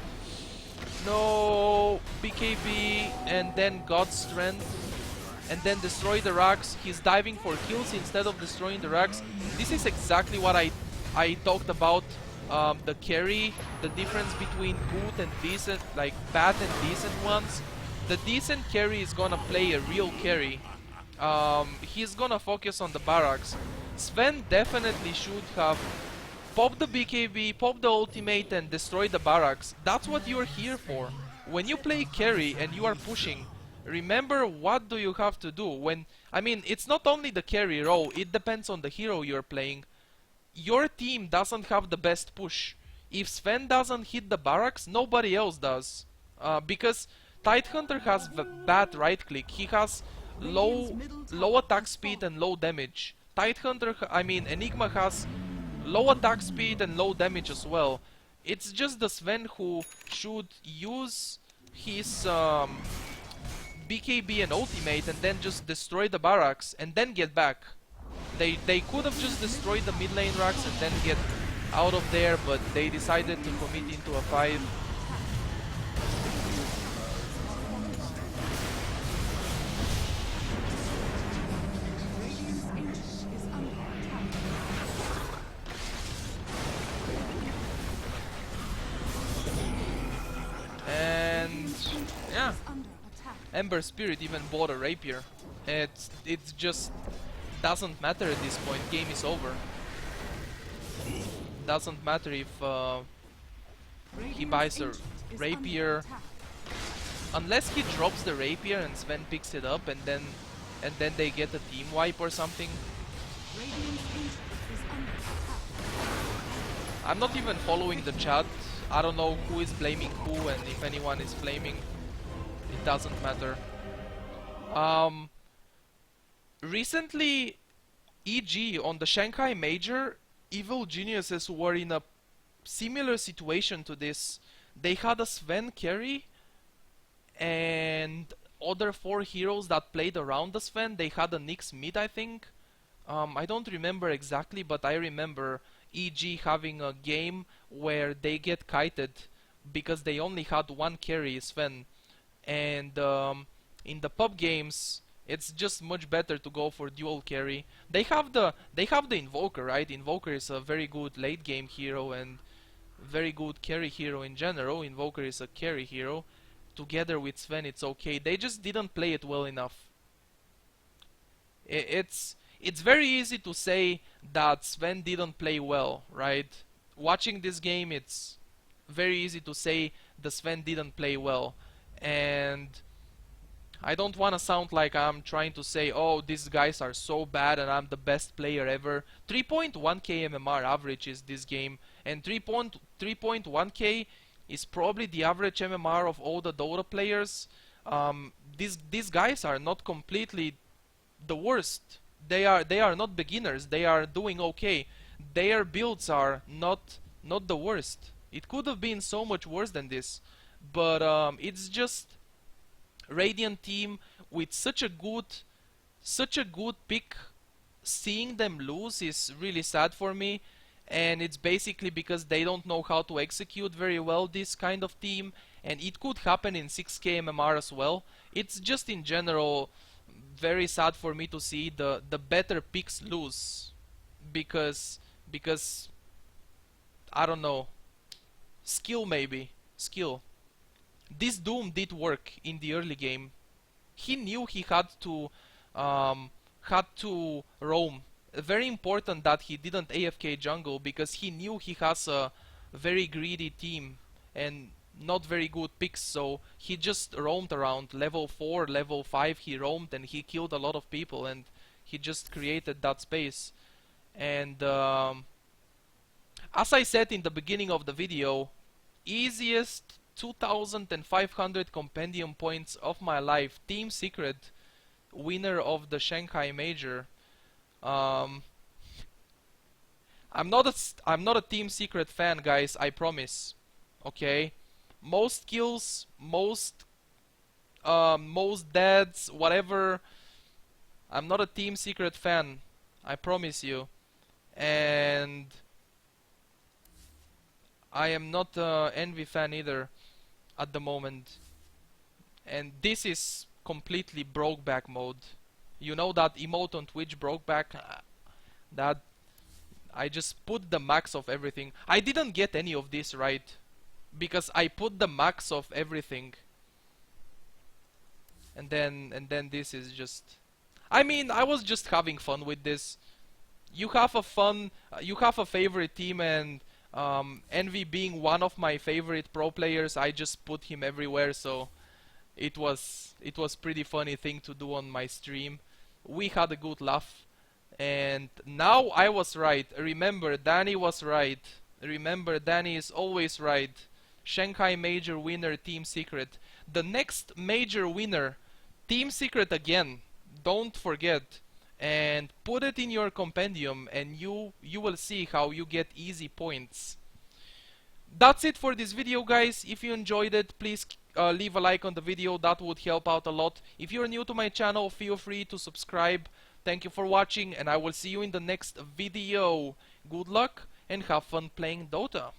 No, BKB and then God's Strength. And then destroy the racks. He's diving for kills instead of destroying the racks. This is exactly what I talked about. The carry, the difference between good and decent, like bad and decent ones. The decent carry is gonna play a real carry. He's gonna focus on the barracks. Sven definitely should have popped the BKB, popped the ultimate and destroyed the barracks. That's what you're here for. When you play carry and you are pushing, remember what do you have to do. When, I mean, it's not only the carry role, it depends on the hero you're playing. Your team doesn't have the best push. If Sven doesn't hit the barracks, nobody else does. Because Tidehunter has bad right click. He has low attack speed and low damage. Tidehunter, I mean Enigma has low attack speed and low damage as well. It's just the Sven who should use his BKB and ultimate and then just destroy the barracks and then get back. They could have just destroyed the mid lane racks and then get out of there, but they decided to commit into a fight. And yeah, Ember Spirit even bought a rapier. It's just doesn't matter at this point. Game is over. Doesn't matter if he buys a rapier, unless he drops the rapier and Sven picks it up, and then they get a team wipe or something. I'm not even following the chat. I don't know who is blaming who, and if anyone is blaming, it doesn't matter. Recently, EG on the Shanghai Major, Evil Geniuses were in a similar situation to this. They had a Sven carry and other 4 heroes that played around the Sven. They had a Nyx mid, I think. I don't remember exactly, but I remember EG having a game where they get kited because they only had 1 carry, Sven. And in the pub games, it's just much better to go for dual carry. They have the Invoker, right? Invoker is a very good late game hero and very good carry hero in general. Invoker is a carry hero. Together with Sven, it's okay. They just didn't play it well enough. it's very easy to say that Sven didn't play well, right? Watching this game, it's very easy to say the Sven didn't play well. And I don't want to sound like I'm trying to say, oh, these guys are so bad and I'm the best player ever. 3.1k MMR average is this game, and 3.1k is probably the average MMR of all the Dota players. These guys are not completely the worst. They are not beginners. They are doing okay. Their builds are not the worst. It could have been so much worse than this, but it's just Radiant team with such a good pick. Seeing them lose is really sad for me, and it's basically because they don't know how to execute very well this kind of team, and it could happen in 6k MMR as well. It's just in general very sad for me to see the better picks lose, because I don't know, skill, maybe skill. This Doom did work in the early game. He knew he had to roam. Very important that he didn't AFK jungle, because he knew he has a very greedy team and not very good picks, so he just roamed around. Level 4, level 5 he roamed and he killed a lot of people, and he just created that space. And as I said in the beginning of the video, easiest 2500 compendium points of my life. Team Secret, winner of the Shanghai Major. I'm not a Team Secret fan, guys, I promise. Okay? Most kills, most deaths, whatever. I'm not a Team Secret fan, I promise you. And I am not a Envy fan either at the moment. And this is completely broke back mode. You know that emote on Twitch, broke back? That I just put the max of everything. I didn't get any of this right, because I put the max of everything. And then this is just, I mean, I was just having fun with this. You have a favorite team, and Envy being one of my favorite pro players, I just put him everywhere, so it was pretty funny thing to do on my stream. We had a good laugh, and now I was right. Remember, Danny was right. Remember, Danny is always right. Shanghai Major winner, Team Secret. The next major winner, Team Secret again. Don't forget. And put it in your compendium, and you will see how you get easy points. That's it for this video, guys. If you enjoyed it, please leave a like on the video. That would help out a lot. If you're new to my channel, feel free to subscribe. Thank you for watching, and I will see you in the next video. Good luck and have fun playing Dota.